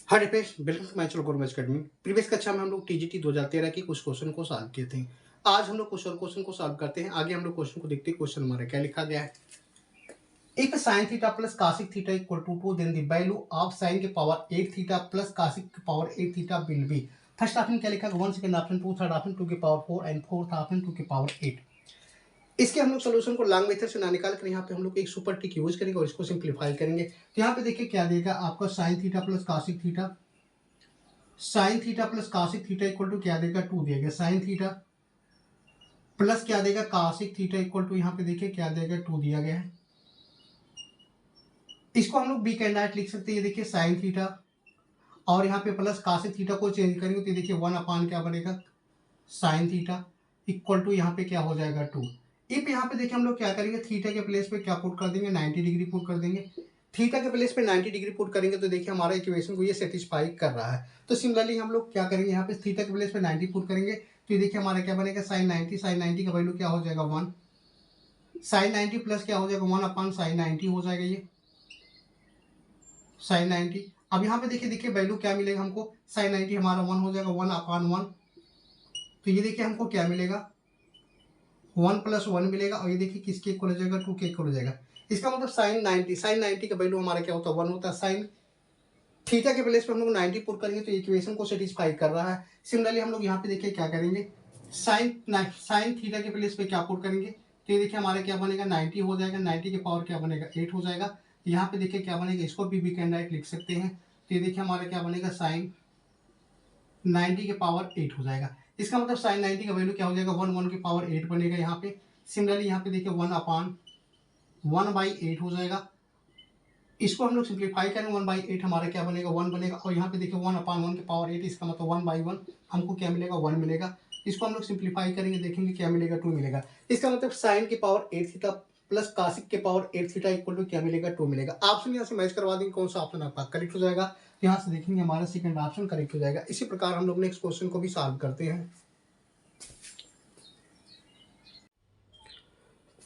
Hi Ripesh, welcome to my channel government academy. Previous कक्षा में हम लोग टीजीटी 2013 के कुछ क्वेश्चन को सॉल्व किए थे। आज हम लोग कुछ और क्वेश्चन को सॉल्व करते हैं। आगे हम लोग क्वेश्चन को देखते हैं। क्वेश्चन हमारा क्या लिखा गया है। If sin theta plus cosec theta equal to 2 then the value of sin के पावर 8 थीटा प्लस cosec के power 8 theta will be. First option क्या लिखा है 1, सेकंड ऑप्शन 2, थर्ड ऑप्शन 2 के पावर 4 एंड फोर्थ ऑप्शन 2 के power 8। इसके हम लोग सोल्यूशन को लॉन्ग मेथड से ना निकाल कर यहाँ पे हम लोग एक सुपर ट्रिक यूज करेंगे और इसको सिंप्लीफाई करेंगे। तो यहाँ पे देखिए क्या देगा आपका sin theta plus cosec theta, sine theta plus cosec theta equal to क्या देगा 2 दिया गया। साइन थीटा प्लस क्या देगा कासिक थीटा इक्वल टू यहाँ पे देखिए क्या देगा 2 दिया गया है। इसको हम लोग बी कैंडाइट लिख सकते हैं। ये देखिए साइन थीटा और यहाँ पे प्लस कासिक थीटा को चेंज करेंगे तो देखिए 1 अपान क्या बनेगा साइन थीटा इक्वल टू यहाँ पे क्या हो जाएगा 2। इफ यहाँ पे देखिए हम लोग क्या करेंगे थीटा के प्लेस पे क्या पुट कर देंगे 90 डिग्री पुट कर देंगे। थीटा के प्लेस पे 90 डिग्री पुट करेंगे तो देखिए हमारा इक्वेशन को ये सेटिस्फाई कर रहा है। तो सिमिलरली हम लोग क्या करेंगे यहाँ पे थीटा के प्लेस पे 90 पुट करेंगे तो ये देखिए हमारा क्या बनेगा साइन 90 का वैल्यू क्या हो जाएगा 1। साइन 90 प्लस क्या हो जाएगा 1 अपान साइन 90 हो जाएगा ये साइन 90। अब यहाँ पे देखिए वैल्यू क्या मिलेगा हमको साइन 90 हमारा 1 हो जाएगा 1 अपान 1। तो ये देखिए हमको क्या मिलेगा 1 प्लस 1 मिलेगा और ये देखिए किसके इक्वल हो जाएगा 2 के इक्वल हो जाएगा। इसका मतलब साइन 90 का वैल्यू हमारा क्या होता है 1 होता है। साइन थीटा के प्लेस पे हम लोग 90 पुट करेंगे तो इक्वेशन को सेटिस्फाई कर रहा है। सिमिलरली हम लोग यहाँ पे देखिए क्या करेंगे साइन थीटा के प्लेस पे क्या पुट करेंगे तो ये देखिए हमारा क्या बनेगा 90 हो जाएगा। 90 के पावर क्या बनेगा 8 हो जाएगा। यहाँ पे देखिए क्या बनेगा इसको भी कैन राइट लिख सकते हैं। तो ये देखिए हमारा क्या बनेगा साइन 90 के पावर 8 हो जाएगा। इसका मतलब साइन 90 का वैल्यू क्या हो जाएगा 1 के पावर 8 बनेगा यहाँ पे। सिमिलरली यहाँ पे देखिए 1 अपान 1/8 हो जाएगा। इसको हम लोग सिंप्लीफाई करेंगे 1/8 हमारा क्या बनेगा 1 बनेगा और यहाँ पे देखिए 1 अपान 1 के पावर 8 इसका मतलब 1/1 हमको क्या मिलेगा 1 मिलेगा। इसको हम लोग सिंप्लीफाई करेंगे देखेंगे क्या मिलेगा 2 मिलेगा। इसका मतलब साइन के पावर 8 थीटा प्लस कासिक के पावर 8 थीटा इक्वल टू क्या मिलेगा 2 मिलेगा। ऑप्शन यहाँ से मैच करवा देंगे कौन सा ऑप्शन आपका करेक्ट हो जाएगा। यहाँ से देखेंगे हमारा सेकंड ऑप्शन करेक्ट हो जाएगा। इसी प्रकार हम लोग नेक्स्ट क्वेश्चन को भी सॉल्व करते हैं।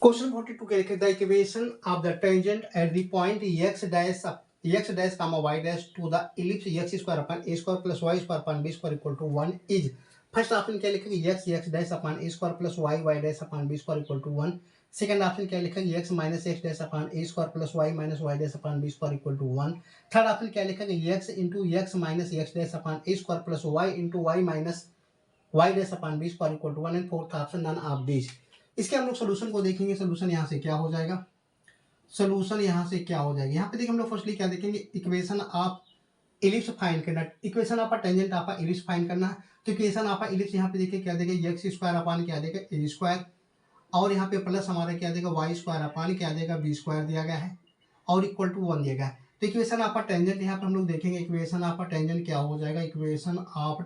Question 42 के लिखे the equation of the tangent at the point x dash comma y dash to the ellipse x square upon a square plus y square upon b square equal to 1 is। First option क्या लिखेंगे x dash upon a square plus y dash upon b square equal to 1। Second option क्या लिखेंगे x minus x dash upon a square plus y minus y dash upon b square equal to 1। Third option क्या लिखेंगे x into x minus x dash upon a square plus y into y minus y dash upon b square equal to 1 and fourth option none of this. इसके हम लोग solution को देखेंगे। Solution यहाँ से क्या हो जाएगा सोल्यूशन यहाँ से क्या हो जाएगा यहाँ पे देखिए हम लोग फर्स्टली क्या देखेंगे इक्वेशन ऑफ इलिप्स फाइंड करना। Equation of tangent of ellipse find करना है। तो इक्वेशन ऑफ इलिप्स यहाँ पे देखिए क्या देगा एक्स स्क्वायर अपान क्या देगा ए स्क्वायर और यहाँ पे प्लस हमारा क्या देगा वाई स्क्वायर अपान क्या देगा बी स्क्वायर दिया गया है और इक्वल टू 1 दिया गया है। तो इक्वेशन ऑफ टेंजेंट यहाँ पे हम लोग देखेंगे इक्वेशन ऑफ टेंजेंट क्या हो जाएगा इक्वेशन ऑफ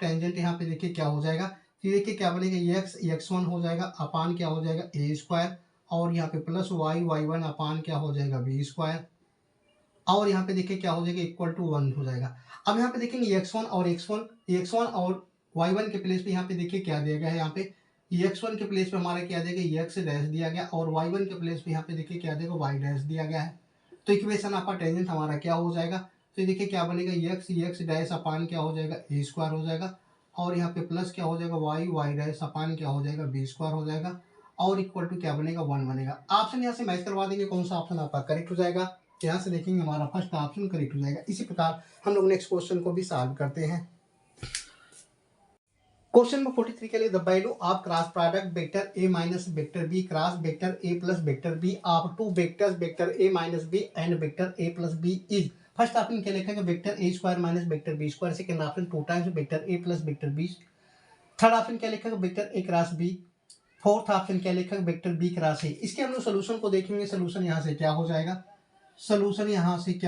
टेंजेंट यहाँ पे देखिए क्या हो जाएगा। तो देखिए क्या बनेगा x1 हो जाएगा अपान क्या हो जाएगा ए स्क्वायर और यहाँ पे प्लस y1 अपान क्या हो जाएगा बी स्क्वायर और यहाँ पे देखिए क्या हो जाएगा इक्वल टू 1 हो जाएगा। अब यहाँ पे देखेंगे x1 और y1 के प्लेस पे यहाँ पे देखिए क्या दिया गया है। यहाँ पे x1 के प्लेस पे हमारा क्या देगा x डैश दिया गया और y1 के प्लेस पे यहाँ पे देखिए क्या देगा y डैश दिया गया है। तो इक्वेशन आपका टेंजेंट हमारा क्या हो जाएगा तो देखिए क्या बनेगा x डैश अपान क्या हो जाएगा ए स्क्वायर हो जाएगा और यहाँ पे प्लस क्या हो जाएगा y डैश अपान क्या हो जाएगा बी स्क्वायर हो जाएगा और इक्वल टू क्या बनेगा 1 बनेगा। ऑप्शन यहाँ से मैच करवा देंगे कौन सा ऑप्शन आपका करेक्ट हो जाएगा। यहाँ से देखेंगे हमारा फर्स्ट ऑप्शन करेक्ट हो जाएगा। इसी प्रकार हम लोग नेक्स्ट क्वेश्चन को भी सॉल्व करते हैं। क्वेश्चन नंबर 43 के लिए the value of cross product vector a minus vector b cross vector a plus vector b of two vectors vector a minus b and vector a plus b is. First option क्या लिखेगा vector a square minus vector b square. Second option 2 times vector a plus vector b। Third option क्या लिखेगा vector a cross b। Fourth option क्या लिखेगा vector b cross a। इसके हम लोग solution को देखेंगे। सोल्यूशन यहाँ से क्या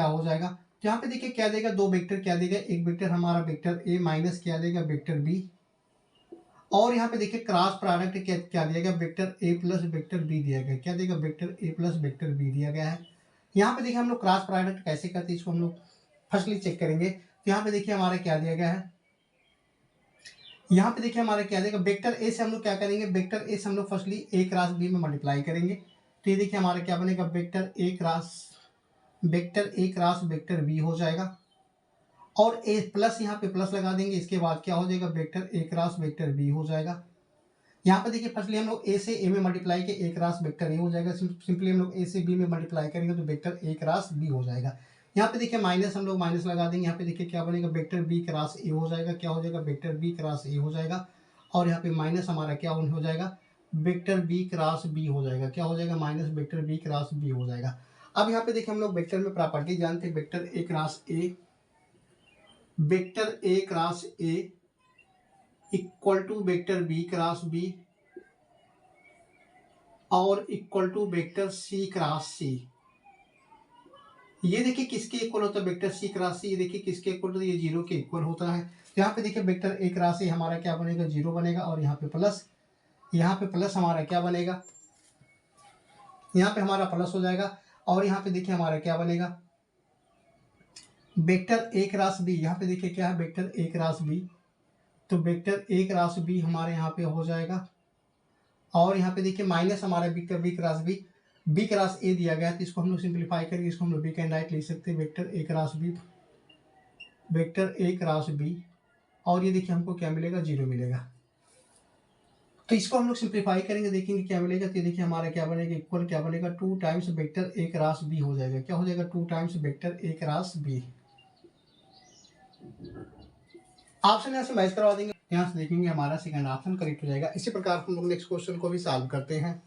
हो जाएगा तो यहाँ पे देखिए क्या देगा दो वेक्टर क्या देगा एक वेक्टर हमारा वेक्टर a माइनस क्या देगा वेक्टर b और यहाँ पे देखिए क्रॉस प्रोडक्ट क्या दिया गया vector a plus vector b दिया गया। क्या देगा vector a plus vector b दिया गया है। यहाँ पे देखिए हम लोग क्रॉस प्रोडक्ट कैसे करते हैं इसको हम लोग फर्स्टली चेक करेंगे। तो यहाँ पे देखिए हमारा क्या दिया गया है यहाँ पे देखिए हमारा क्या देगा वेक्टर a से हम लोग क्या करेंगे वेक्टर a से हम लोग फर्स्टली a क्रॉस b में मल्टीप्लाई करेंगे। तो ये देखिए हमारा क्या बनेगा vector a cross vector A cross vector B हो जाएगा, और ए प्लस यहाँ पे प्लस लगा देंगे, इसके बाद क्या हो जाएगा vector A cross vector B हो जाएगा। यहाँ पे देखिए फर्स्टली हम लोग ए से ए में मल्टीप्लाई के ए क्रॉस वेक्टर ए हो जाएगा, सिंपली हम लोग ए से बी में मल्टीप्लाई करेंगे तो वेक्टर ए क्रॉस बी हो जाएगा। यहाँ पे देखिए माइनस हम लोग माइनस लगा देंगे, यहाँ पे देखिए क्या बनेगा वेक्टर बी क्रॉस ए हो जाएगा, क्या हो जाएगा वेक्टर बी क्रॉस ए हो जाएगा, और यहाँ पे माइनस हमारा क्या हो जाएगा वेक्टर बी क्रॉस बी हो जाएगा, क्या हो जाएगा minus vector B cross B हो जाएगा। अब यहाँ पे देखिए हम लोग वेक्टर में प्रॉपर्टी जानते हैं, vector A cross A, vector A cross A equal to vector B cross B और equal to vector C cross C. ये देखिए किसके इक्वल होता है वेक्टर सी क्रॉस सी, ये देखिए किसके इक्वल होता है, ये जीरो के इक्वल होता है। तो यहाँ पे देखिए वेक्टर ए क्रॉस ए हमारा क्या बनेगा जीरो बनेगा, और यहाँ पे प्लस हमारा क्या बनेगा, यहाँ पे हमारा प्लस हो जाएगा, और यहाँ पे देखिए हमारा क्या बनेगा वेक्टर ए क्रॉस बी, यहाँ पे देखिए क्या है वेक्टर ए क्रॉस बी, तो वेक्टर ए क्रॉस बी हमारे यहाँ पे हो जाएगा, और यहाँ पे देखिए माइनस हमारा वेक्टर बी क्रॉस ए दिया गया है, तो इसको हम लोग सिंप्लीफाई करके इसको हम लोग बी कैन राइट लिख सकते हैं वेक्टर ए क्रॉस बी, और ये देखिए हमको क्या मिलेगा जीरो मिलेगा। तो इसको हम लोग सिंप्लीफाई करेंगे, देखेंगे क्या मिलेगा, तो देखिए हमारा क्या बनेगा इक्वल क्या बनेगा 2 times vector A cross B हो जाएगा, क्या हो जाएगा 2 times vector A cross B. Option यहाँ से मैच करवा देंगे, यहाँ से देखेंगे हमारा सेकंड ऑप्शन करेक्ट हो जाएगा। इसी प्रकार हम लोग नेक्स्ट क्वेश्चन को भी सॉल्व करते हैं।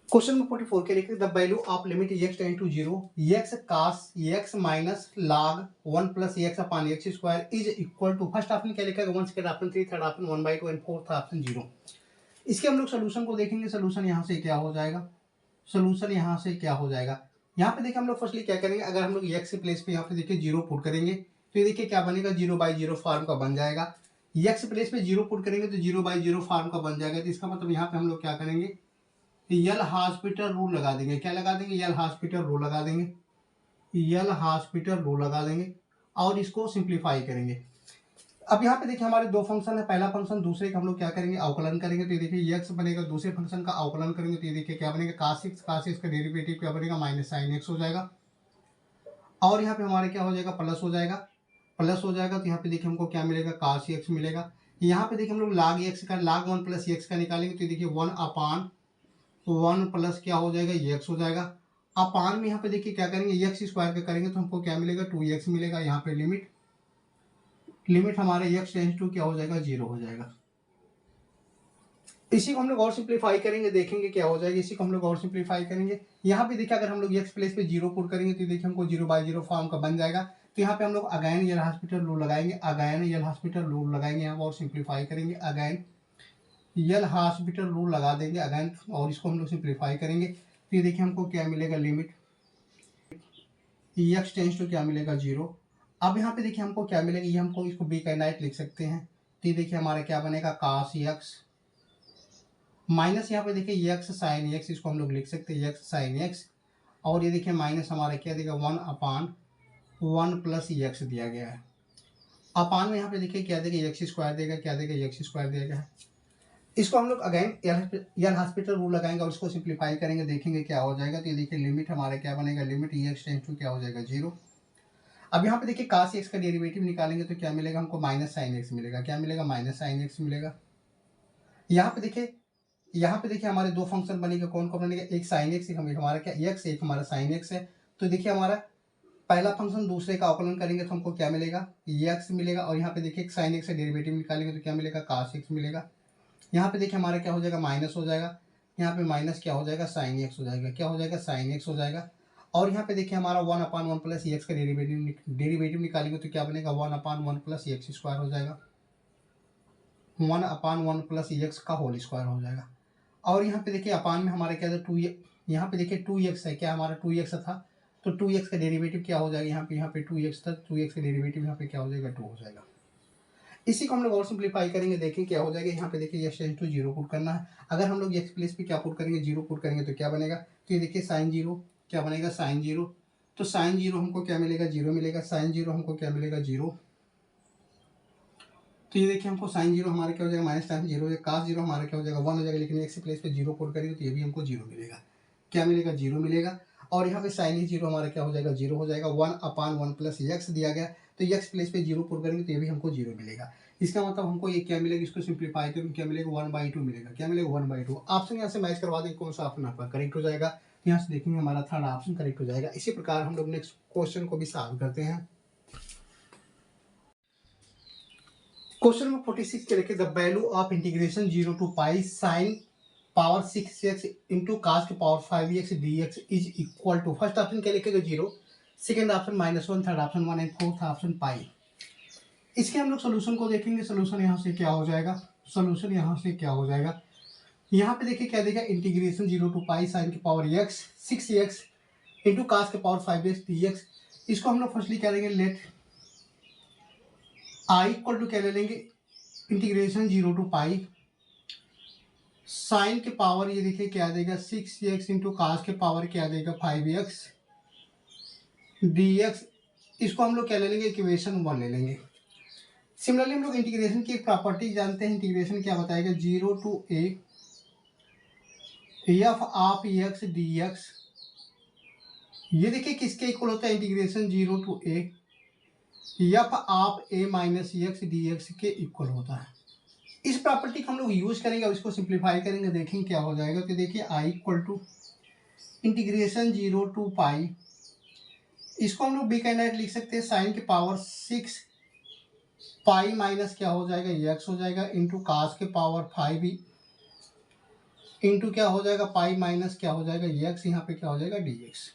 क्वेश्चन नंबर 44 के लिखिए the value of limit x tend to 0 x cos x minus log 1 plus x upon x square is equal to, first option क्या लिखा है 1, second option 3, third option 1/2 and fourth option 0। इसके हम लोग solution को देखेंगे, सोल्यूशन यहाँ से क्या हो जाएगा, यहाँ पे देखिए हम लोग फर्स्टली क्या करेंगे, अगर हम लोग x के प्लेस पे यहाँ पे देखिए 0 पुट करेंगे तो ये देखिए क्या बनेगा 0/0 फॉर्म का बन जाएगा। x प्लेस पे 0 पुट करेंगे तो 0/0 फॉर्म का बन जाएगा, तो इसका मतलब यहाँ पे हम लोग क्या करेंगे यल हॉस्पिटल रूल लगा देंगे, क्या लगा देंगे यल हॉस्पिटल रूल लगा देंगे, और इसको सिंप्लीफाई करेंगे। अब यहाँ पे देखिए हमारे दो फंक्शन है, पहला फंक्शन दूसरे का हम लोग क्या करेंगे अवकलन करेंगे, तो ये देखिए x बनेगा, दूसरे फंक्शन का अवकलन करेंगे तो ये देखिए क्या बनेगा cos x का डेरिवेटिव क्या बनेगा माइनस साइन x हो जाएगा, और यहाँ पे हमारे क्या हो जाएगा प्लस हो जाएगा, तो यहाँ पे देखिए हमको क्या मिलेगा cos x मिलेगा। यहाँ पे देखिए हम लोग log 1 प्लस x का निकालेंगे तो देखिए 1/1 प्लस क्या हो जाएगा x हो जाएगा, अपान में यहाँ पे देखिए क्या करेंगे x स्क्वायर का करेंगे तो हमको क्या मिलेगा 2x मिलेगा। यहाँ पे लिमिट हमारे x टेंस टू क्या हो जाएगा 0 हो जाएगा। इसी को हम लोग और सिंप्लीफाई करेंगे, देखेंगे क्या हो जाएगा, इसी को हम लोग और सिंप्लीफाई करेंगे। यहाँ पे देखिए अगर हम लोग x प्लेस पे 0 पुट करेंगे तो देखिए हमको 0/0 फॉर्म का बन जाएगा। तो यहाँ पे हम लोग अगैन यल हॉस्पिटल रूल लगाएंगे, यहाँ और सिंप्लीफाई करेंगे, अगैन यल हॉस्पिटल रूल लगा देंगे अगैन, और इसको हम लोग सिंप्लीफाई करेंगे तो ये देखिए हमको क्या मिलेगा लिमिट x टेंस टू क्या मिलेगा 0। अब यहाँ पे देखिए हमको क्या मिलेगा, ये हमको इसको बी कैनाइट लिख सकते हैं, तो ये देखिए हमारा क्या बनेगा cos x माइनस यहाँ पे देखिए x sin x, इसको हम लोग लिख सकते हैं x sin x, और ये देखिए माइनस हमारा क्या देगा 1/1 प्लस x दिया गया है, अपान में यहाँ पे देखिए क्या देगा x स्क्वायर देगा, क्या देगा x स्क्वायर देगा। इसको हम लोग अगेन यल हॉस्पिटल रूल लगाएंगे और इसको सिंप्लीफाई करेंगे, देखेंगे क्या हो जाएगा, तो ये देखिए लिमिट हमारा क्या बनेगा लिमिट x टेंस टू क्या हो जाएगा 0। अब यहाँ पे देखिए cos x का डेरिवेटिव निकालेंगे तो क्या मिलेगा हमको माइनस साइन x मिलेगा, क्या मिलेगा माइनस साइन x मिलेगा। यहाँ पे देखिए हमारे दो फंक्शन बनेगा, कौन कौन बनेगा, एक साइन x, एक हमारा क्या x, एक हमारा साइन x है। तो देखिए हमारा पहला फंक्शन दूसरे का अवकलन करेंगे तो हमको क्या मिलेगा x मिलेगा, और यहाँ पे देखिए साइन x का डेरिवेटिव निकालेंगे तो क्या मिलेगा cos x मिलेगा। यहाँ पे देखिए हमारा क्या हो जाएगा माइनस हो जाएगा, यहाँ पे माइनस क्या हो जाएगा साइन x हो जाएगा, क्या हो जाएगा साइन x हो जाएगा। और यहाँ पे देखिए हमारा 1/1 प्लस x का डेरिवेटिव निकालेंगे तो क्या बनेगा 1/1 प्लस x स्क्वायर हो जाएगा, 1/1 प्लस x का होल स्क्वायर हो जाएगा। और यहाँ पे देखिए अपान में हमारा क्या था 2, यहाँ पे देखिए 2x है, क्या हमारा 2x था, तो 2x का डेरिवेटिव क्या हो जाएगा, यहाँ पे 2x था, 2x का डेरिवेटिव यहाँ पे क्या हो जाएगा 2 हो जाएगा। इसी को हम लोग और सिंप्लीफाई करेंगे, देखें क्या हो जाएगा। यहाँ पे देखिए x टेंस टू 0 पुट करना है, अगर हम लोग x प्लेस पे क्या पुट करेंगे 0 पुट करेंगे तो क्या बनेगा, तो ये देखिए साइन 0 क्या बनेगा साइन 0, तो साइन 0 हमको क्या मिलेगा 0 मिलेगा, साइन 0 हमको क्या मिलेगा 0, तो ये देखिए हमको साइन 0 हमारा क्या हो जाएगा माइनस टाइम 0 है, cos 0 हमारा क्या हो जाएगा 1 हो जाएगा, लेकिन x प्लेस पे 0 पुट करेंगे तो ये भी हमको 0 मिलेगा। क्या मिलेगा, 0 मिलेगा। और यहाँ पे साइन ही 0 हमारा क्या हो जाएगा, 0 हो जाएगा। 1/1 प्लस एक्स दिया गया, तो एक्स प्लेस पे 0 पुट करेंगे तो ये भी हमको 0 मिलेगा। इसका मतलब हमको ये क्या मिलेगा, इसको सिंप्लीफाई करेंगे क्या मिलेगा, 1/2 मिलेगा। क्या मिलेगा, 1/2। ऑप्शन यहाँ से मैच करवा देंगे, कौन सा ऑप्शन आपका करेक्ट हो जाएगा। यहाँ से देखेंगे हमारा थर्ड ऑप्शन करेक्ट हो जाएगा। इसी प्रकार हम लोग नेक्स्ट क्वेश्चन को भी सॉल्व करते हैं। क्वेश्चन नंबर 46 के लिखे, the value of integration 0 to pi sine power 6x into cos के power 5x dx is equal to, first option क्या लिखेगा 0, second option -1, third option 1 and fourth option pi. इसके हम लोग सोल्यूशन को देखेंगे। सोल्यूशन यहाँ से क्या हो जाएगा, सोल्यूशन यहाँ से क्या हो जाएगा, यहाँ पे देखिए क्या देगा, इंटीग्रेशन 0 to पाई साइन की power x 6x into cos के पावर 5x dx। इसको हम लोग फर्स्टली क्या लेंगे, लेट आई इक्वल टू क्या ले लेंगे, इंटीग्रेशन 0 to पाई साइन के पावर ये देखिए क्या देगा 6x इंटू कास के पावर क्या देगा 5x dx। इसको हम लोग क्या ले लेंगे, इक्वेशन 1 ले लेंगे। सिमिलरली हम लोग इंटीग्रेशन की एक प्रॉपर्टी जानते हैं। इंटीग्रेशन क्या बताएगा, 0 to a F of x dx। ये देखिए किसके इक्वल होता है, integration 0 to a F of a minus x dx के इक्वल होता है। इस प्रॉपर्टी को हम लोग यूज करेंगे और इसको सिंप्लीफाई करेंगे, देखेंगे क्या हो जाएगा। तो देखिए I equal to integration 0 to पाई, इसको हम लोग बी कैंडाइट लिख सकते हैं, साइन के पावर 6 पाई माइनस क्या हो जाएगा, एक्स हो जाएगा, इंटू कास के पावर 5 इंटू क्या हो जाएगा, पाई माइनस क्या हो जाएगा, एक्स, यहाँ पे क्या हो जाएगा dx।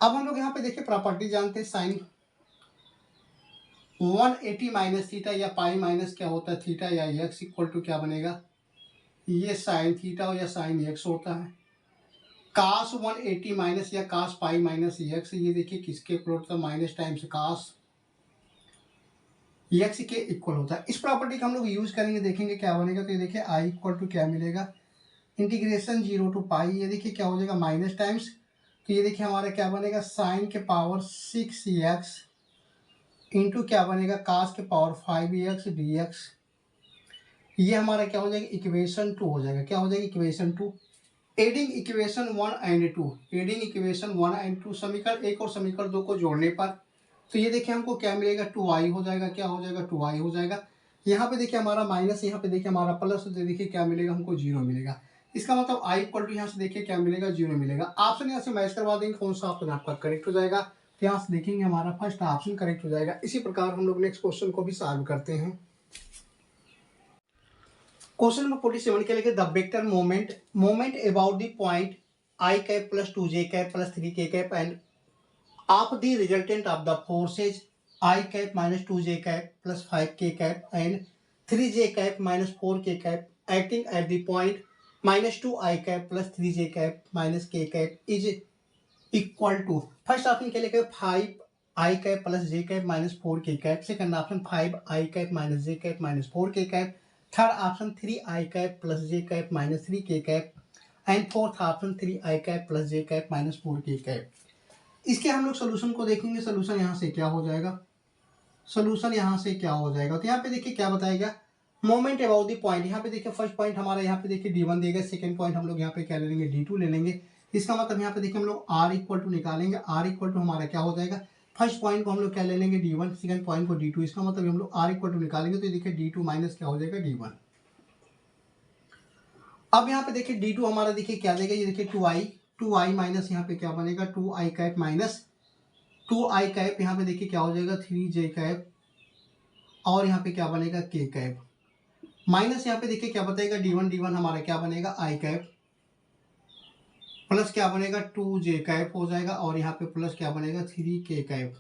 अब हम लोग यहाँ पे देखिए प्रॉपर्टी जानते हैं, साइन 180 माइनस थीटा या पाई माइनस क्या होता है थीटा या एक्स इक्वल टू क्या बनेगा, ये साइन थीटा या साइन एक्स होता है। कास 180 माइनस या कास पाई माइनस एक्स, ये देखिए किसके इक्वल होता है, माइनस टाइम्स कास एक्स के इक्वल होता है। इस प्रॉपर्टी का हम लोग यूज करेंगे, देखेंगे क्या बनेगा। तो ये देखिए आई इक्वल टू क्या मिलेगा, इंटीग्रेशन 0 to पाई, ये देखिए क्या हो जाएगा माइनस टाइम्स, तो ये देखिए हमारा क्या बनेगा, साइन के पावर 6x इंटू क्या बनेगा, कास के पावर 5x dx। ये हमारा क्या हो जाएगा, इक्वेशन 2 हो जाएगा। क्या हो जाएगा, equation 2। Adding equation 1 and 2, adding equation 1 and 2, समीकरण 1 और समीकरण 2 को जोड़ने पर तो ये देखिए हमको क्या मिलेगा, 2i हो जाएगा। क्या हो जाएगा, 2i हो जाएगा। यहाँ पे देखिए हमारा माइनस, यहाँ पे देखिए हमारा प्लस, तो देखिए क्या मिलेगा हमको, 0 मिलेगा। इसका मतलब i इक्वल टू यहाँ से देखिए क्या मिलेगा, 0 मिलेगा। ऑप्शन यहाँ से मैच करवा देंगे, कौन सा ऑप्शन आपका करेक्ट हो जाएगा। तो यहाँ से देखेंगे हमारा फर्स्ट ऑप्शन करेक्ट हो जाएगा। इसी प्रकार हम लोग नेक्स्ट क्वेश्चन को भी सॉल्व करते हैं। क्वेश्चन नंबर 47 के लिए, the vector moment about the point i cap plus 2j cap plus 3k cap and of the resultant of the forces i cap minus 2j cap plus 5k cap and 3j cap minus 4k cap acting at the point minus 2i cap plus 3j cap minus k cap is equal to, first option के लिए 5i cap plus j cap minus 4k cap, second option 5i cap minus j cap minus 4k cap, third option 3i cap plus j cap minus 3k cap and fourth option 3i cap plus j cap minus 4k cap. इसके हम लोग solution को देखेंगे। Solution यहाँ से क्या हो जाएगा, सोल्यूशन यहाँ से क्या हो जाएगा। तो यहाँ पे देखिए क्या बताएगा, मोमेंट अबाउट द पॉइंट, यहाँ पे देखिए फर्स्ट पॉइंट हमारा यहाँ पे देखिए d1 देगा, सेकंड पॉइंट हम लोग यहाँ पे क्या ले लेंगे, d2 ले लेंगे। इसका मतलब यहाँ पे देखिए हम लोग r इक्वल टू निकालेंगे। r इक्वल टू हमारा क्या हो जाएगा, फर्स्ट पॉइंट को हम लोग क्या ले लेंगे d1, सेकंड पॉइंट को d2। इसका मतलब हम लोग r इक्वल टू निकालेंगे, तो देखिए d2 माइनस क्या हो जाएगा d1। अब यहाँ पे देखिए d2 हमारा देखिए क्या देगा, ये देखिए 2i माइनस यहाँ पे क्या बनेगा 2i cap minus 2i cap, यहाँ पे देखिए क्या हो जाएगा 3j कैप और यहाँ पे क्या बनेगा k कैप माइनस यहाँ पे देखिए क्या बताएगा d1 हमारा क्या बनेगा i कैप प्लस क्या बनेगा 2j कैप हो जाएगा और यहाँ पे प्लस क्या बनेगा 3k कैप।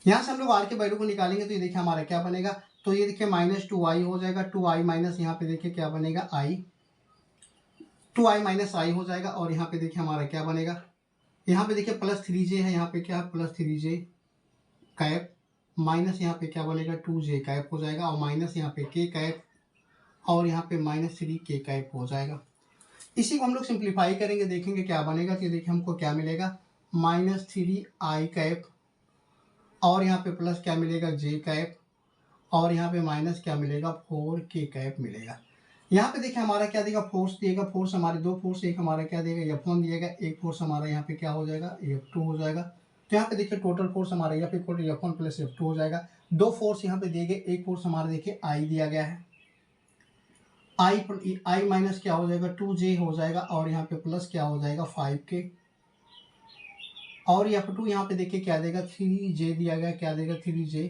यहाँ से हम लोग r के वैल्यू को निकालेंगे, तो ये देखिए हमारा क्या बनेगा, तो ये देखिए माइनस 2i हो जाएगा, 2i माइनस यहाँ पे देखिए क्या बनेगा i, 2i माइनस i हो जाएगा और यहाँ पे देखिए हमारा क्या बनेगा, यहाँ पे देखिए प्लस 3j है, यहाँ पे क्या है प्लस 3j कैप माइनस यहाँ पे क्या बनेगा 2j कैप हो जाएगा और माइनस यहाँ पे k कैप और यहाँ पे माइनस 3k कैप हो जाएगा। इसी को हम लोग सिंप्लीफाई करेंगे, देखेंगे क्या बनेगा। तो देखिए हमको क्या मिलेगा, माइनस 3i कैप और यहाँ पे प्लस क्या मिलेगा j कैप और यहाँ पे माइनस क्या मिलेगा 4k कैप मिलेगा। यहाँ पे देखिए हमारा क्या देगा, फोर्स देगा, फोर्स हमारे दो फोर्स, एक हमारा क्या देगा F1 दिएगा, एक फोर्स हमारा यहाँ पे क्या हो जाएगा F2 हो जाएगा। तो यहाँ पे देखिए टोटल फोर्स हमारा F equal to F1 plus F2 हो जाएगा। दो फोर्स यहाँ पे दिए गए, एक फोर्स हमारा देखिए I दिया गया है, I माइनस क्या हो जाएगा 2J हो जाएगा, और यहाँ पे प्लस क्या हो जाएगा 5K, और F2 यहाँ पे देखिए क्या देगा 3J दिया गया, क्या देगा 3J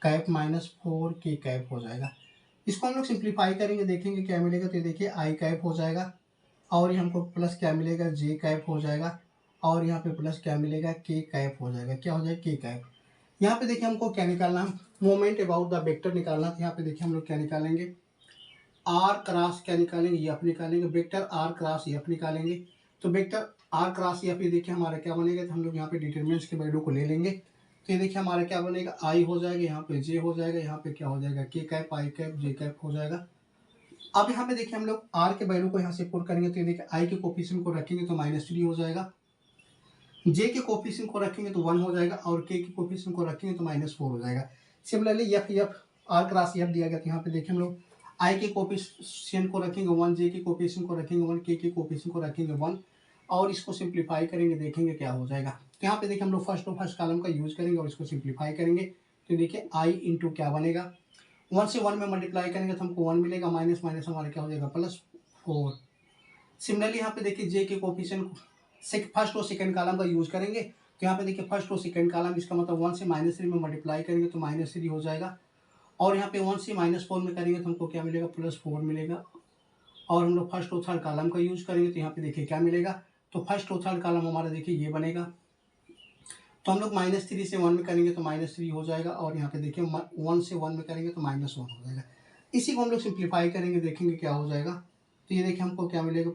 cap minus 4K cap हो जाएगा। इसको हम लोग सिंप्लीफाई करेंगे, देखेंगे क्या मिलेगा। तो देखिए आई कैप हो जाएगा, और यहाँ हमको प्लस क्या मिलेगा जे कैप हो जाएगा, और यहाँ पे प्लस क्या मिलेगा के कैप हो जाएगा, क्या हो जाएगा के कैप। यहाँ पे देखिए हमको क्या निकालना है, मोमेंट अबाउट द वेक्टर निकालना। तो यहाँ पे देखिए हम लोग क्या निकालेंगे, आर क्रॉस क्या निकालेंगे एफ निकालेंगे, वेक्टर आर क्रॉस एफ निकालेंगे। तो वेक्टर आर क्रॉस एफ ये देखिए हमारा क्या बनेगा, तो हम लोग यहाँ पे डिटरमिनेंट्स के वैल्यू को ले लेंगे। तो ये देखिए हमारा क्या बनेगा, आई हो जाएगा, यहाँ पे जे हो जाएगा, यहाँ पे क्या हो जाएगा के कैप, आई कैप, जे कैप हो जाएगा। अब यहाँ पे देखिए हम लोग आर के वैल्यू को यहाँ से पुट करेंगे। तो ये देखिए आई के कोफिशिएंट को रखेंगे तो -3 हो जाएगा, जे के कोफिशिएंट को रखेंगे तो 1 हो जाएगा, और के के कोफिशिएंट को रखेंगे तो -4 हो जाएगा। Similarly F R cross F दिया गया, तो यहाँ पे देखिए हम लोग आई के कोफिशिएंट को रखेंगे 1, जे के कोफिशिएंट को रखेंगे 1, के कोफिशिएंट को रखेंगे 1, और इसको सिंप्लीफाई करेंगे, देखेंगे क्या हो जाएगा। तो यहाँ पे देखिए हम लोग फर्स्ट कॉलम का यूज करेंगे और इसको सिंप्लीफाई करेंगे। तो देखिए आई इंटू क्या बनेगा, 1 से 1 में मल्टीप्लाई करेंगे तो हमको 1 मिलेगा, माइनस माइनस हमारा क्या हो जाएगा +4। सिमिलरली यहाँ पे देखिए जे के कोफिशिएंट फर्स्ट और सेकंड कॉलम का यूज करेंगे। तो यहाँ पे देखिए फर्स्ट और सेकंड कॉलम, इसका मतलब 1 से -3 में मल्टीप्लाई करेंगे तो -3 हो जाएगा, और यहाँ पे 1 से -4 में करेंगे तो हमको क्या मिलेगा +4 मिलेगा। और हम लोग फर्स्ट और थर्ड कॉलम का यूज करेंगे तो यहाँ पे देखिए क्या मिलेगा, तो फर्स्ट और थर्ड कॉलम हमारा देखिए ये बनेगा। तो हम लोग -3 से 1 में करेंगे तो -3 हो जाएगा, और यहाँ पे देखिए 1 से 1 में करेंगे तो -1 हो जाएगा। इसी को हम लोग सिंप्लीफाई करेंगे, देखेंगे क्या हो जाएगा। तो ये देखिए हमको क्या मिलेगा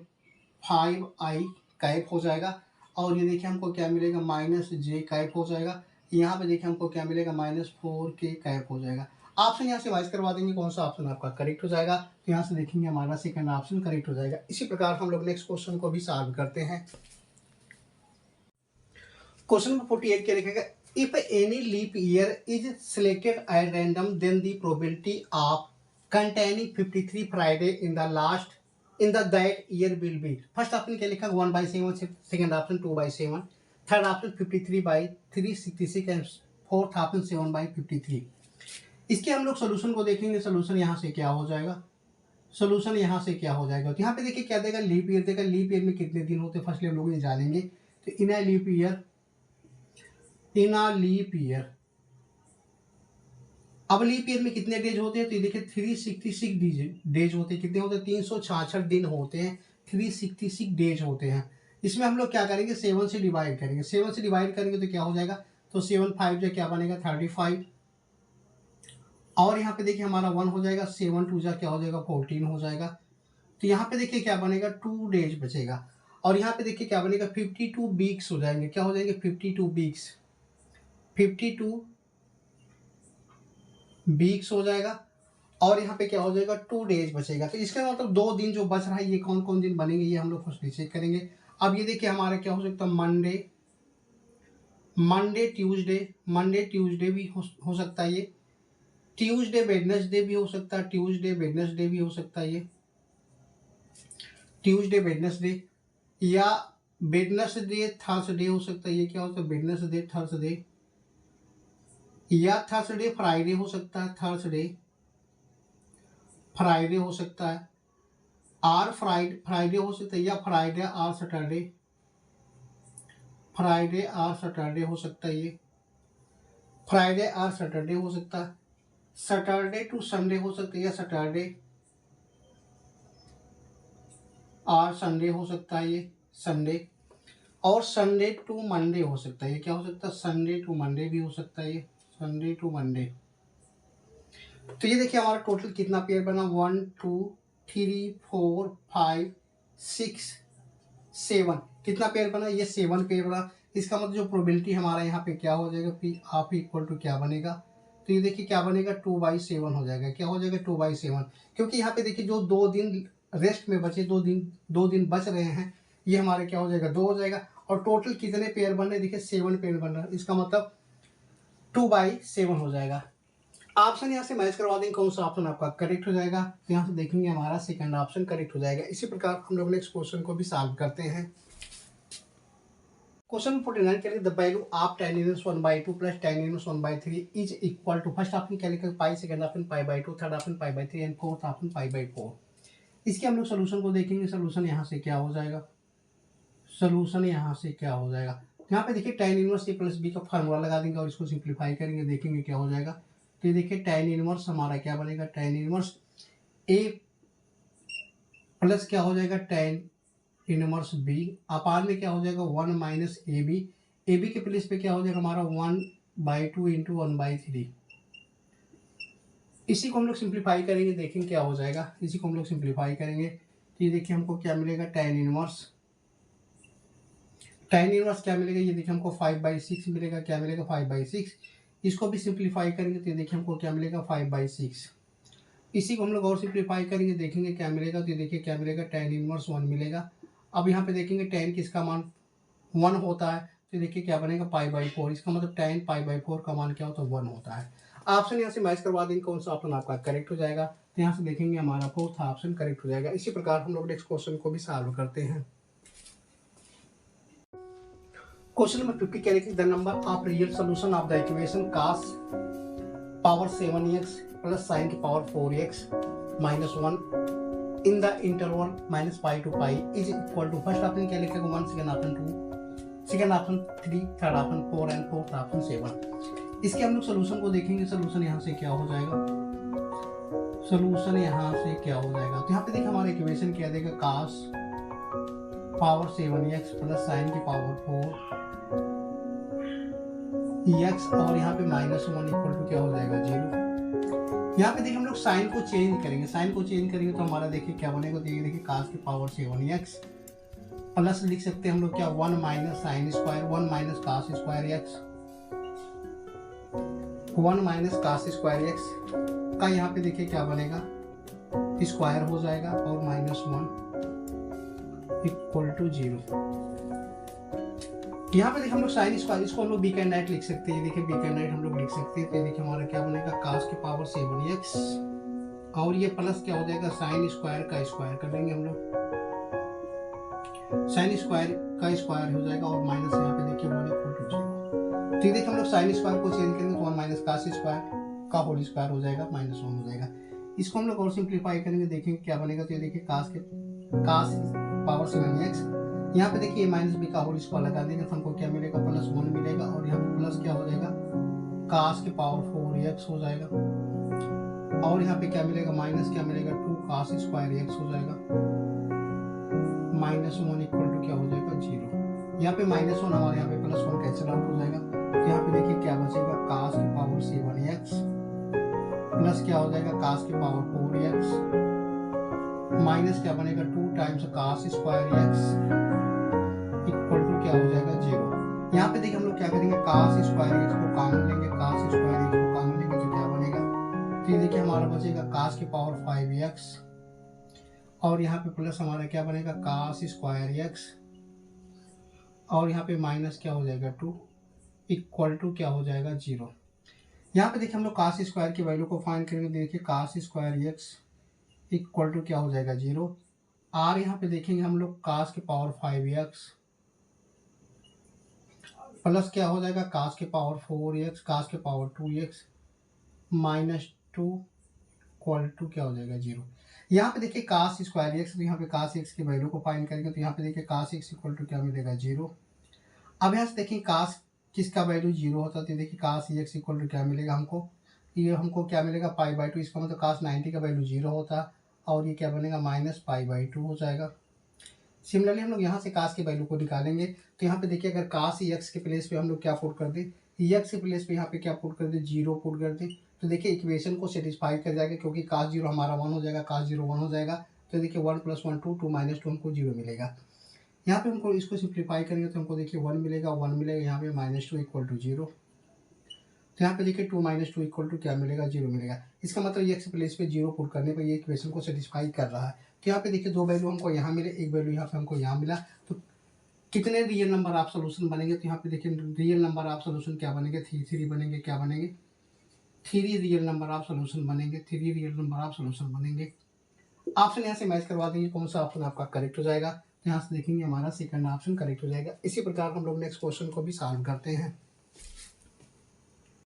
5i कैप हो जाएगा, और ये देखिए हमको क्या मिलेगा -j कैप हो जाएगा। यहाँ पे देखिए हमको क्या मिलेगा -4k कैप हो जाएगा। ऑप्शन यहाँ से वाइज करवा देंगे, कौन सा ऑप्शन आपका करेक्ट हो जाएगा। तो यहाँ से देखेंगे हमारा सेकंड ऑप्शन करेक्ट हो जाएगा। इसी प्रकार हम लोग नेक्स्ट क्वेश्चन को भी सॉल्व करते हैं। क्वेश्चन नंबर 48 क्या लिखेगा, if any leap year is selected at random then the probability of containing 53 Friday in the last in the that year will be. First option क्या लिखा 1/7, second option 2/7, third option 53/366 and fourth option 7/53। इसके हम लोग solution को देखेंगे। Solution यहाँ से क्या हो जाएगा, सोल्यूशन यहाँ से क्या हो जाएगा। तो यहाँ पे देखिए क्या देगा, लीप ईयर देगा। लीप ईयर में कितने दिन होते हैं फर्स्टली हम लोग ये जानेंगे। तो इन अ लीप ईयर, अब लीप ईयर में कितने डेज होते हैं। तो ये देखिए 366 डेज होते हैं। कितने होते हैं 366 दिन होते हैं, 366 डेज होते हैं। इसमें हम लोग क्या करेंगे 7 से डिवाइड करेंगे। 7 से डिवाइड करेंगे तो क्या हो जाएगा, तो 7 5 जो क्या बनेगा 35, और यहाँ पे देखिए हमारा 1 हो जाएगा, 7 2 जा क्या हो जाएगा 14 हो जाएगा। तो यहाँ पे देखिए क्या बनेगा 2 डेज बचेगा, और यहाँ पे देखिए क्या बनेगा 52 वीक्स हो जाएंगे। क्या हो जाएंगे 52 वीक्स, 52 वीक्स हो जाएगा, और यहाँ पे क्या हो जाएगा 2 डेज बचेगा। तो इसका मतलब 2 दिन जो बच रहा है ये कौन कौन दिन बनेंगे, ये हम लोग फर्स्ट चेक करेंगे। अब ये देखिए हमारा क्या हो सकता है मंडे ट्यूसडे भी हो सकता है, ये ट्यूसडे वेडनेसडे भी हो सकता है, ट्यूसडे वेडनेसडे भी हो सकता है, ये ट्यूसडे वेडनेसडे, या वेडनेसडे थर्सडे हो सकता है। ये क्या होता है वेडनेसडे थर्सडे, या थर्सडे फ्राइडे हो सकता है, थर्सडे फ्राइडे हो सकता है, और फ्राइडे हो सकता है, या फ्राइडे और सैटरडे, फ्राइडे और सैटरडे हो सकता है, ये फ्राइडे और सैटरडे हो सकता है, सैटरडे टू संडे हो सकता है, या सैटरडे और संडे हो सकता है, ये संडे, और संडे टू मंडे हो सकता है। ये क्या हो सकता है संडे टू मंडे भी हो सकता है, ये संडे टू मंडे। तो ये देखिए हमारा टोटल कितना पेयर बना 1 2 3 4 5 6 7, कितना पेयर बना, ये 7 पेयर बना। इसका मतलब जो प्रोबेबिलिटी हमारा यहाँ पे क्या हो जाएगा पी ऑफ इक्वल टू क्या बनेगा, तो ये देखिए क्या बनेगा 2/7 हो जाएगा। क्या हो जाएगा 2/7, क्योंकि यहाँ पे देखिए जो 2 दिन रेस्ट में बचे, 2 दिन बच रहे हैं, ये हमारे क्या हो जाएगा 2 हो जाएगा। और टोटल कितने पेयर बन रहे हैं देखिए 7 पेयर बन रहा है, इसका मतलब 2/7 हो जाएगा। ऑप्शन यहाँ से मैच करवा देंगे, कौन सा ऑप्शन आपका करेक्ट हो जाएगा। तो यहाँ से देखेंगे हमारा सेकंड ऑप्शन करेक्ट हो जाएगा। इसी प्रकार हम लोग नेक्स्ट क्वेश्चन को भी सॉल्व करते हैं। क्वेश्चन 49 के लिए the value of tan inverse 1/2 plus tan inverse 1/3 is equal to, first option क्या लिखा pi, second option pi by two, third option पाई/3 एंड फोर्थ ऑप्शन पाई/4। इसके हम लोग सोल्यूशन को देखेंगे। सोल्यूशन यहाँ से क्या हो जाएगा, सोल्यूशन यहाँ से क्या हो जाएगा। यहाँ पे देखिए tan inverse a plus B का फार्मूला लगा देंगे और इसको सिंप्लीफाई करेंगे, देखेंगे क्या हो जाएगा। तो देखिए tan इनवर्स हमारा क्या बनेगा, tan इनवर्स a प्लस क्या हो जाएगा tan इनवर्स बी अपान में क्या हो जाएगा 1 माइनस ए बी के प्लेस पे क्या हो जाएगा हमारा 1/2 इंटू 1/3। इसी को हम लोग सिंप्लीफाई करेंगे, देखेंगे क्या हो जाएगा। इसी को हम लोग सिंप्लीफाई करेंगे तो ये देखिए हमको क्या मिलेगा, tan इनवर्स क्या मिलेगा, ये देखिए हमको 5/6 मिलेगा। क्या मिलेगा 5/6। इसको भी सिंप्लीफाई करेंगे तो ये देखिए हमको क्या मिलेगा 5/6। इसी को हम लोग और सिंप्लीफाई करेंगे, देखेंगे क्या मिलेगा। तो ये देखिए क्या मिलेगा, tan इनवर्स 1 मिलेगा। अब यहाँ पे देखेंगे tan किसका मान 1 होता है, तो देखिए क्या बनेगा पाई/4। इसका मतलब tan पाई/4 का मान क्या होता है 1 होता है। ऑप्शन यहाँ से मैच करवा देंगे, कौन सा ऑप्शन आपका करेक्ट हो जाएगा। तो यहाँ से देखेंगे हमारा फोर्थ ऑप्शन करेक्ट हो जाएगा। इसी प्रकार हम लोग नेक्स्ट क्वेश्चन को भी सॉल्व करते हैं। क्वेश्चन नंबर 50 क्या लिखिए, the number of real solution of the equation cos power 7x plus sin की power 4x minus 1 in the interval -π to π is equal to, first option क्या लिखेगा 1, second option 2, second option 3, third option 4 and fourth option 7। इसके हम लोग solution को देखेंगे। Solution यहाँ से क्या हो जाएगा, सोल्यूशन यहाँ से क्या हो जाएगा। तो यहाँ पे देखिए हमारा इक्वेशन क्या देगा, cos power 7x plus sin की पावर 4 x और यहाँ पे -1 इक्वल टू क्या हो जाएगा 0। यहाँ पे देखिए हम लोग साइन को चेंज करेंगे। साइन को चेंज करेंगे तो हमारा देखिए क्या बनेगा, देखिए cos की पावर 7x प्लस लिख सकते हैं हम लोग क्या 1 minus sine square 1 minus cos square x 1 minus cos square x का यहाँ पे देखिए क्या बनेगा स्क्वायर हो जाएगा और -1 इक्वल टू 0। यहाँ पे देखिए हम लोग साइन स्क्वायर, इसको हम लोग बी कैंडाइट लिख सकते हैं। देखिए बी कैंडाइट हम लोग लिख सकते हैं। तो देखिए हमारा क्या बनेगा cos की पावर 7x और ये प्लस क्या हो जाएगा साइन स्क्वायर का स्क्वायर कर देंगे हम लोग, साइन स्क्वायर का स्क्वायर हो जाएगा और माइनस यहाँ पे देखिए 1 इक्वल टू 0। ठीक है, हम लोग साइन स्क्वायर को चेंज करेंगे तो 1 माइनस cos स्क्वायर का होल स्क्वायर हो जाएगा -1 हो जाएगा। इसको हम लोग और सिंप्लीफाई करेंगे, देखेंगे क्या बनेगा। तो ये देखिए cos पावर 7x यहाँ पे देखिए माइनस बी का होल स्क्वायर लगा देंगे तो हमको क्या मिलेगा +1 मिलेगा और यहाँ पे प्लस क्या हो जाएगा cos की पावर 4x हो जाएगा और यहाँ पे क्या मिलेगा माइनस क्या मिलेगा 2 cos स्क्वायर x हो जाएगा -1 इक्वल टू क्या हो जाएगा 0। यहाँ पे -1 हमारे यहाँ पे +1 कैंसिल आउट हो जाएगा। तो यहाँ पे देखिए क्या बचेगा cos की पावर 7x प्लस क्या हो जाएगा cos की पावर 4x माइनस क्या बनेगा 2 times cos square x equal to क्या हो जाएगा 0। यहाँ पे देखिए हम लोग क्या करेंगे cos स्क्वायर x को कॉमन लेंगे, cos स्क्वायर x को कॉमन लेंगे तो क्या बनेगा, तो ये देखिए हमारा बचेगा cos की पावर 5x और यहाँ पे प्लस हमारा क्या बनेगा cos स्क्वायर x और यहाँ पे माइनस क्या हो जाएगा 2 इक्वल टू क्या हो जाएगा 0। यहाँ पे देखिए हम लोग cos स्क्वायर की वैल्यू को फाइंड करेंगे, देखिए cos square x equal to क्या हो जाएगा 0 और यहाँ पे देखेंगे हम लोग cos की पावर 5x प्लस क्या हो जाएगा cos की पावर 4x cos की पावर 2x -2 इक्वल टू क्या हो जाएगा 0। यहाँ पे देखिए cos स्क्वायर x, तो यहाँ पे cos x की वैल्यू को फाइंड करेंगे तो यहाँ पे देखिए cos x इक्वल टू क्या मिलेगा 0। अब यहाँ से देखिए cos किसका वैल्यू 0 होता है तो देखिए cos x इक्वल टू क्या मिलेगा हमको, ये हमको क्या मिलेगा π/2, इसका मतलब cos 90 का वैल्यू 0 होता है और ये क्या बनेगा -π/2 हो जाएगा। सिमिलरली हम लोग यहाँ से cos की वैल्यू को निकालेंगे तो यहाँ पे देखिए अगर cos x के प्लेस पे हम लोग क्या पुट कर दे, x के प्लेस पे यहाँ पे क्या पुट कर दे 0 पुट कर दे तो देखिए इक्वेशन को सेटिस्फाई कर जाएगा क्योंकि cos 0 हमारा 1 हो जाएगा, cos 0 1 हो जाएगा तो देखिए 1 + 1 2 2 - 2 हमको 0 मिलेगा। यहाँ पे हमको इसको सिंप्लीफाई करेंगे तो हमको देखिए 1 मिलेगा यहाँ पे -2 इक्वल टू 0। तो यहाँ पे देखिए 2 - 2 इक्वल टू क्या मिलेगा 0 मिलेगा। इसका मतलब ये एक्स प्लेस पे 0 पुट करने पर ये इक्वेशन को सेटिस्फाई कर रहा है। तो यहाँ पे देखिए 2 वैल्यू हमको यहाँ मिले, एक वैल्यू यहाँ पे हमको यहाँ मिला, तो कितने रियल नंबर आप सोल्यूशन बनेंगे, तो यहाँ पे देखिए रियल नंबर आप सोल्यूशन क्या बनेंगे 3 बनेंगे, क्या बनेंगे 3 रियल नंबर ऑफ सोल्यूशन बनेंगे, 3 रियल नंबर ऑफ सोल्यूशन बनेंगे। ऑप्शन यहाँ से मैच करवा देंगे, कौन सा ऑप्शन आपका करेक्ट हो जाएगा। यहाँ से देखेंगे हमारा सेकंड ऑप्शन करेक्ट हो जाएगा। इसी प्रकार हम लोग नेक्स्ट क्वेश्चन को भी सॉल्व करते हैं।